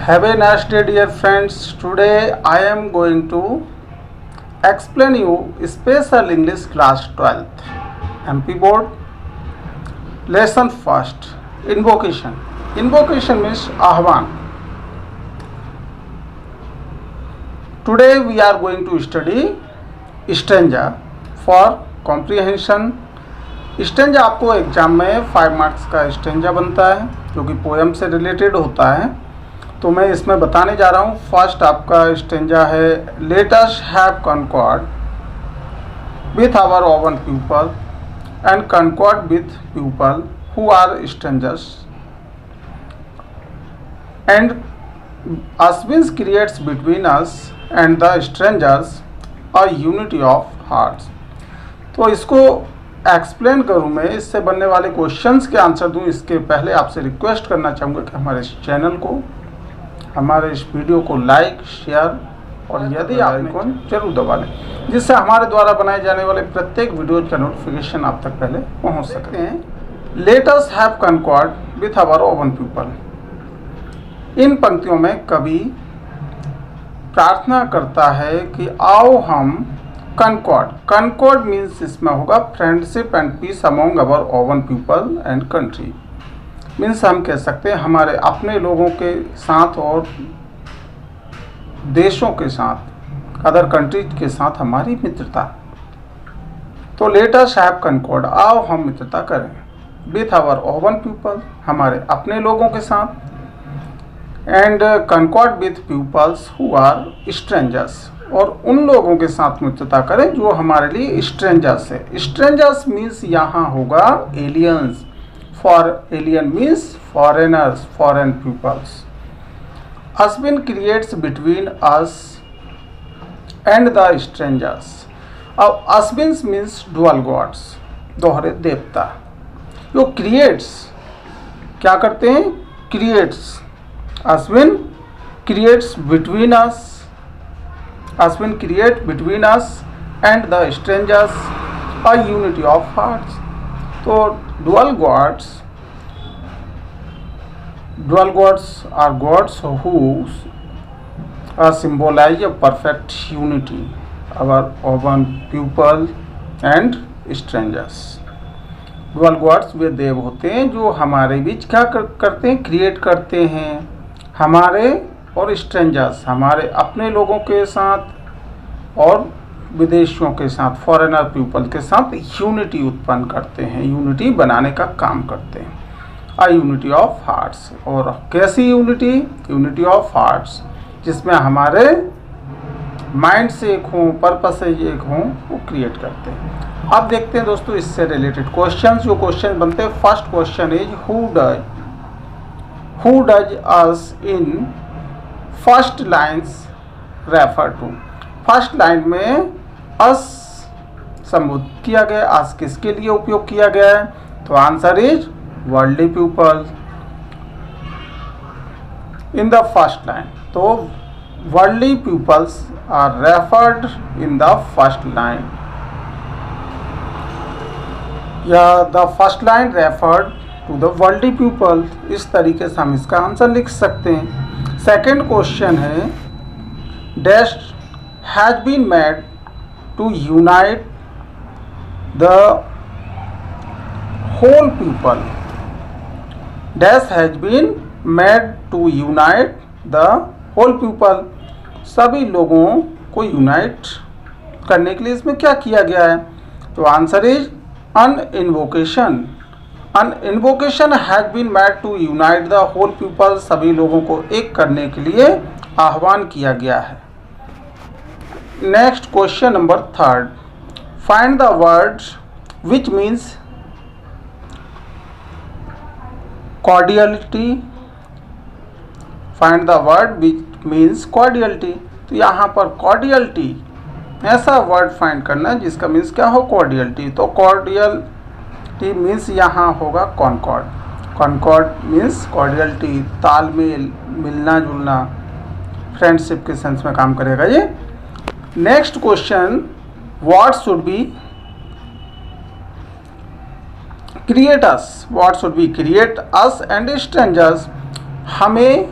Have a nice day, dear friends. Today I am going to explain you special English class 12th MP board lesson first. Invocation. Invocation means ahvan. Today we are going to study stanza for comprehension. Stanza आपको exam में 5 marks का stanza बनता है जो कि poem से related होता है। तो मैं इसमें बताने जा रहा हूँ। फर्स्ट आपका स्टेंजा है, let us have concord with our own people and concord with people who are strangers and Ashvins creates between us and the strangers a unity of hearts. तो इसको एक्सप्लेन करूँ मैं, इससे बनने वाले क्वेश्चंस के आंसर दूँ इसके पहले आपसे रिक्वेस्ट करना चाहूँगा कि हमारे इस चैनल को, हमारे इस वीडियो को लाइक, शेयर और यदि आइकॉन जरूर दबा लें, जिससे हमारे द्वारा बनाए जाने वाले प्रत्येक वीडियो का नोटिफिकेशन आप तक पहले पहुँच सकते हैं। Let us have concord with our own people. इन पंक्तियों में कवि प्रार्थना करता है कि आओ हम कॉन्कॉर्ड। कॉन्कॉर्ड मीन्स इसमें होगा friendship and peace among our own people and country. Means हम कह सकते हैं हमारे अपने लोगों के साथ और देशों के साथ, अदर कंट्रीज के साथ हमारी मित्रता। तो लेट अस हैव कॉन्कॉर्ड, आओ हम मित्रता करें विथ आवर ओवन पीपल, हमारे अपने लोगों के साथ, and concord with peoples who are strangers, और उन लोगों के साथ मित्रता करें जो हमारे लिए स्ट्रेंजर्स है। स्ट्रेंजर्स मीन्स यहाँ होगा aliens. For alien means foreigners, foreign peoples. Ashvin creates between us and the strangers. अब अस्विन्स मीन्स डुअल गॉड्स, दोहरे देवता। जो क्रिएट्स क्या करते हैं? Creates. Ashvin creates between us, Aswin create between us and the strangers a unity of hearts. So dual gods are gods who symbolize a perfect unity, our own people and strangers. Dual gods वे देव होते हैं जो हमारे बीच क्या करते हैं? Create करते हैं हमारे और स्ट्रेंजर्स, हमारे अपने लोगों के साथ और विदेशियों के साथ, फॉरेनर पीपल के साथ यूनिटी उत्पन्न करते हैं, यूनिटी बनाने का काम करते हैं। आ यूनिटी ऑफ हार्ट्स। और कैसी यूनिटी? यूनिटी ऑफ हार्ट्स जिसमें हमारे माइंड से एक हों, पर्पस से एक हों, वो क्रिएट करते हैं। अब देखते हैं दोस्तों इससे रिलेटेड क्वेश्चंस। जो क्वेश्चन बनते हैं, first question is who does us in first lines refer to. First line में अस संबोधित किया गया। अस किसके लिए उपयोग किया गया है? तो answer is worldly people in the first line. तो worldly peoples are referred in the first line, या the first line referred to the worldly people. इस तरीके से हम इसका आंसर लिख सकते हैं। सेकेंड क्वेश्चन है, dash has been made to unite the whole people. Dash has been made to unite the whole people. सभी लोगों को यूनाइट करने के लिए इसमें क्या किया गया है? तो answer is an invocation. An invocation has been made to unite the whole people। सभी लोगों को एक करने के लिए आह्वान किया गया है। Next question number third, find the word which means cordiality. Find the word which means cordiality. तो यहाँ पर कॉर्डियलिटी ऐसा वर्ड फाइंड करना है जिसका मीन्स क्या हो? कॉर्डियलिटी। तो कॉर्डियल मीन्स यहाँ होगा कॉन्कॉर्ड। कॉन्कॉर्ड मीन्स कॉर्डियलिटी, तालमेल, मिलना जुलना, फ्रेंडशिप के सेंस में काम करेगा ये। Next question, what should be create us. What should be create us and strangers. हमें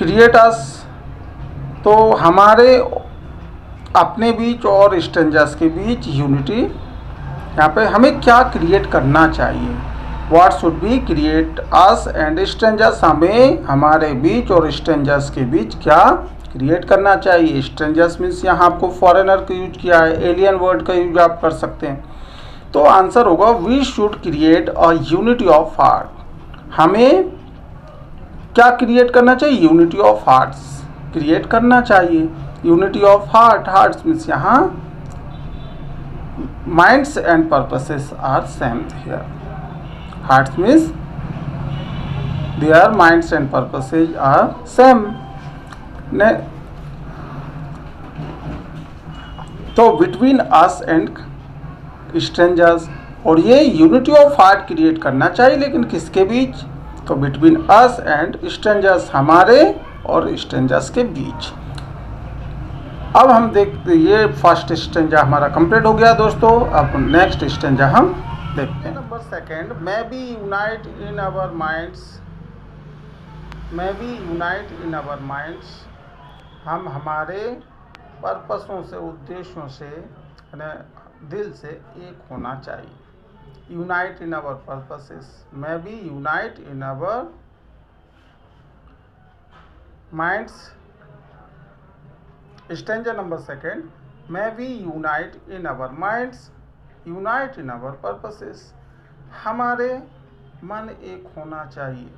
क्रिएट अस, तो हमारे अपने बीच और स्ट्रेंजर्स के बीच यूनिटी, यहाँ पे हमें क्या क्रिएट करना चाहिए। What should be create us and strangers, हमें हमारे बीच और स्ट्रेंजर्स के बीच क्या क्रिएट करना चाहिए। स्ट्रेंजर्स मीन्स यहाँ आपको फॉरेनर का यूज किया है, एलियन वर्ड का यूज आप कर सकते हैं। तो आंसर होगा we should create a unity of heart. हमें क्या क्रिएट करना चाहिए, यूनिटी ऑफ हार्ट्स क्रिएट करना चाहिए। Unity of heart, hearts means यहाँ minds and purposes are same here. Hearts means there minds and purposes are same. तो between us and strangers, और ये यूनिटी ऑफ हार्ट क्रिएट करना चाहिए, लेकिन किसके बीच, तो बिटवीन अस एंड स्ट्रेंजर्स, हमारे और स्ट्रेंजर्स के बीच। अब हम देखते, ये फर्स्ट स्ट्रेंजा हमारा कंप्लीट हो गया दोस्तों। अब नेक्स्ट स्ट्रेंजा हम देखते हैं। Number second, may be unite in our minds, may be unite in our minds, हम हमारे पर्पसों से, उद्देश्यों से, दिल से एक होना चाहिए। Unite in our purposes, may be unite in our minds. Stanza number second, may be unite in our minds, unite in our purposes, हमारे मन एक होना चाहिए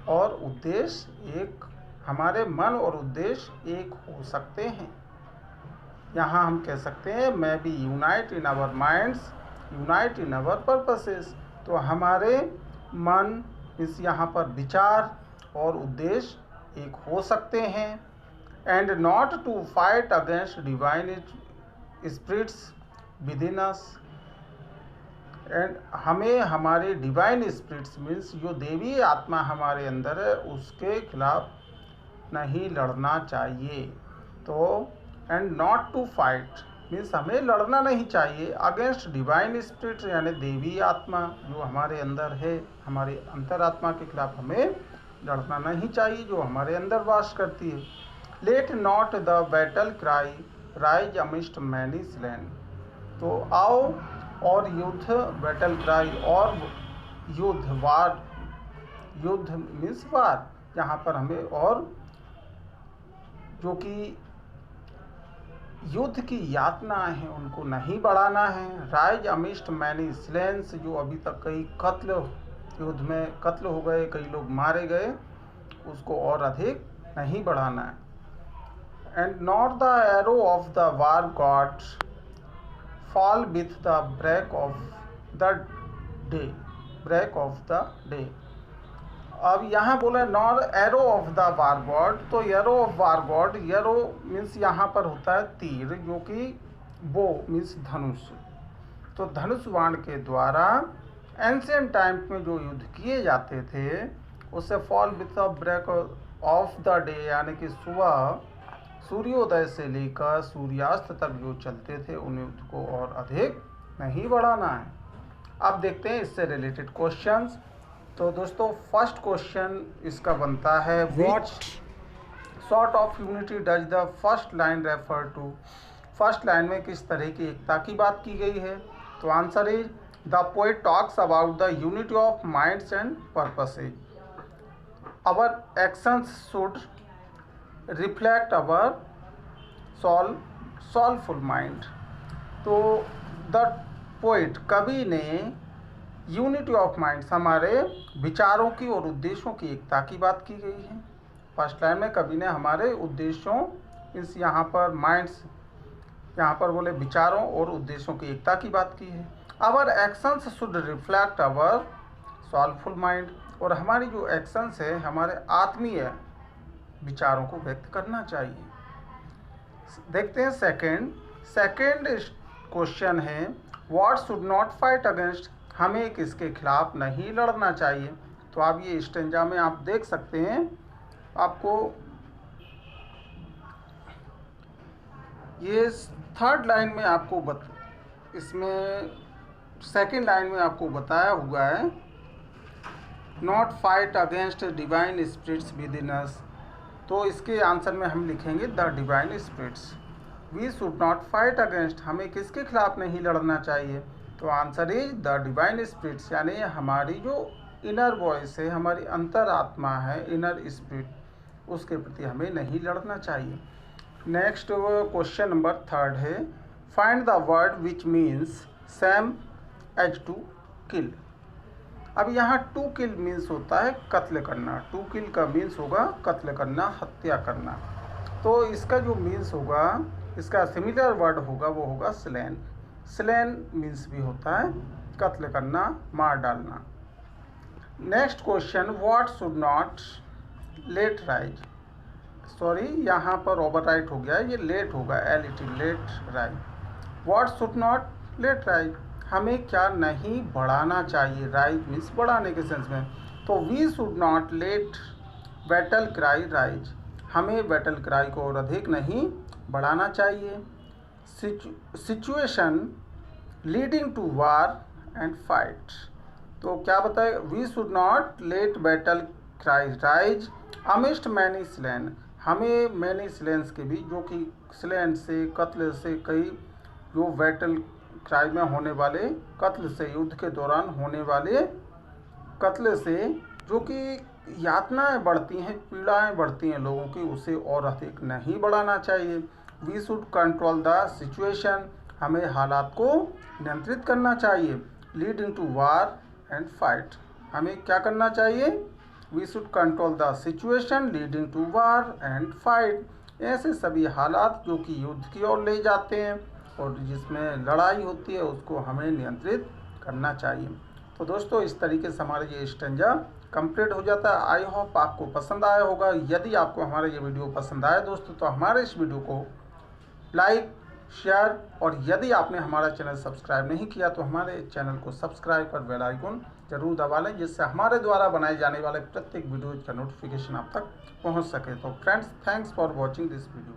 और उद्देश्य एक, हमारे मन और उद्देश्य एक हो सकते हैं। यहाँ हम कह सकते हैं may be unite in our minds, unite in our purposes, तो हमारे मन इस यहाँ पर विचार और उद्देश्य एक हो सकते हैं। And not to fight against divine spirits within us, एंड हमें हमारे डिवाइन स्पिरिट्स मीन्स जो देवी आत्मा हमारे अंदर है उसके खिलाफ नहीं लड़ना चाहिए। तो and not to fight means हमें लड़ना नहीं चाहिए अगेंस्ट डिवाइन स्पिरिट, यानी देवी आत्मा जो हमारे अंदर है, हमारे अंतरात्मा के खिलाफ हमें लड़ना नहीं चाहिए जो हमारे अंदर वास करती है। Let not the battle cry rise amidst many slain, तो आओ और युद्ध, बैटल क्राई और युद्ध, वार, युद्ध मीन्स वार, यहाँ पर हमें और जो कि युद्ध की यातनाएं हैं उनको नहीं बढ़ाना है। राइज अमिस्ट मैनी स्लेन्स, जो अभी तक कई कत्ल, युद्ध में कत्ल हो गए, कई लोग मारे गए, उसको और अधिक नहीं बढ़ाना है। And not the arrow of the war god fall with the break of the day, break of the day. अब यहाँ बोला nor arrow of the war god, तो arrow of war god, arrow means यहाँ पर होता है तीर, जो कि बो मीन्स धनुष, तो धनुष बाण के द्वारा एंशिएंट टाइम में जो युद्ध किए जाते थे उससे fall with the break of the day, यानी कि सुबह सूर्योदय से लेकर सूर्यास्त तक जो चलते थे उन युद्ध को और अधिक नहीं बढ़ाना है। अब देखते हैं इससे रिलेटेड क्वेश्चंस। तो दोस्तों फर्स्ट क्वेश्चन इसका बनता है, what sort of unity does the first line refer to, first line में किस तरह की एकता की बात की गई है। तो answer is the poet talks about the unity of minds and purposes, our actions should reflect our soulful mind. तो द पोएट, कवि ने यूनिटी ऑफ माइंड्स, हमारे विचारों की और उद्देश्यों की एकता की बात की गई है। फर्स्ट लाइन में कवि ने हमारे उद्देश्यों, इस यहाँ पर माइंड्स, यहाँ पर बोले विचारों और उद्देश्यों की एकता की बात की है। Our actions should reflect our soulful mind, और हमारी जो एक्शंस है हमारे आत्मीय विचारों को व्यक्त करना चाहिए। देखते हैं सेकेंड क्वेश्चन है, what should not fight against, हमें किसके खिलाफ नहीं लड़ना चाहिए। तो आप ये स्टेंजा में आप देख सकते हैं, आपको ये थर्ड लाइन में आपको इसमें सेकंड लाइन में आपको बताया हुआ है, not fight against divine spirits within us, तो इसके आंसर में हम लिखेंगे the divine spirits. We should not fight against, हमें किसके खिलाफ नहीं लड़ना चाहिए? तो answer is the divine spirits, यानी हमारी जो इनर वॉइस है, हमारी अंतरात्मा है, इनर स्पिरिट, उसके प्रति हमें नहीं लड़ना चाहिए। नेक्स्ट क्वेश्चन नंबर 3 है, find the word which means same as to kill. अब यहाँ टू किल मीन्स होता है कत्ल करना, टू किल का मीन्स होगा कत्ल करना, हत्या करना। तो इसका जो मीन्स होगा, इसका सिमिलर वर्ड होगा, वो होगा स्लेन। स्लेन मीन्स भी होता है कत्ल करना, मार डालना। Next question, what should not let rise. Sorry, यहाँ पर ओवर राइट हो गया है, ये लेट होगा, LET, let rise. What should not let rise, हमें क्या नहीं बढ़ाना चाहिए? राइज मीन्स बढ़ाने के सेंस में। तो we should not let battle cry rise, हमें बैटल क्राई को और अधिक नहीं बढ़ाना चाहिए। Situation leading to war and fight, तो क्या बताए? We should not let battle cry rise amidst many slain, हमें मैनी स्लेन्स के बीच, जो कि स्लेन से, कत्ल से, कई जो बैटल क्राई में होने वाले कत्ल से, युद्ध के दौरान होने वाले कत्ल से जो कि यातनाएं बढ़ती हैं, पीड़ाएं बढ़ती हैं लोगों की, उसे और अधिक नहीं बढ़ाना चाहिए। We should control the situation, हमें हालात को नियंत्रित करना चाहिए। Leading to war and fight, हमें क्या करना चाहिए? We should control the situation leading to war and fight, ऐसे सभी हालात जो कि युद्ध की ओर ले जाते हैं और जिसमें लड़ाई होती है, उसको हमें नियंत्रित करना चाहिए। तो दोस्तों, इस तरीके से हमारा ये स्टेंजा कंप्लीट हो जाता है। आई होप आपको पसंद आया होगा। यदि आपको हमारा ये वीडियो पसंद आया दोस्तों, तो हमारे इस वीडियो को लाइक, शेयर, और यदि आपने हमारा चैनल सब्सक्राइब नहीं किया तो हमारे चैनल को सब्सक्राइब कर बेल आइकन जरूर दबा लें, जिससे हमारे द्वारा बनाए जाने वाले प्रत्येक वीडियो का नोटिफिकेशन आप तक पहुंच सके। तो friends, thanks for watching this video.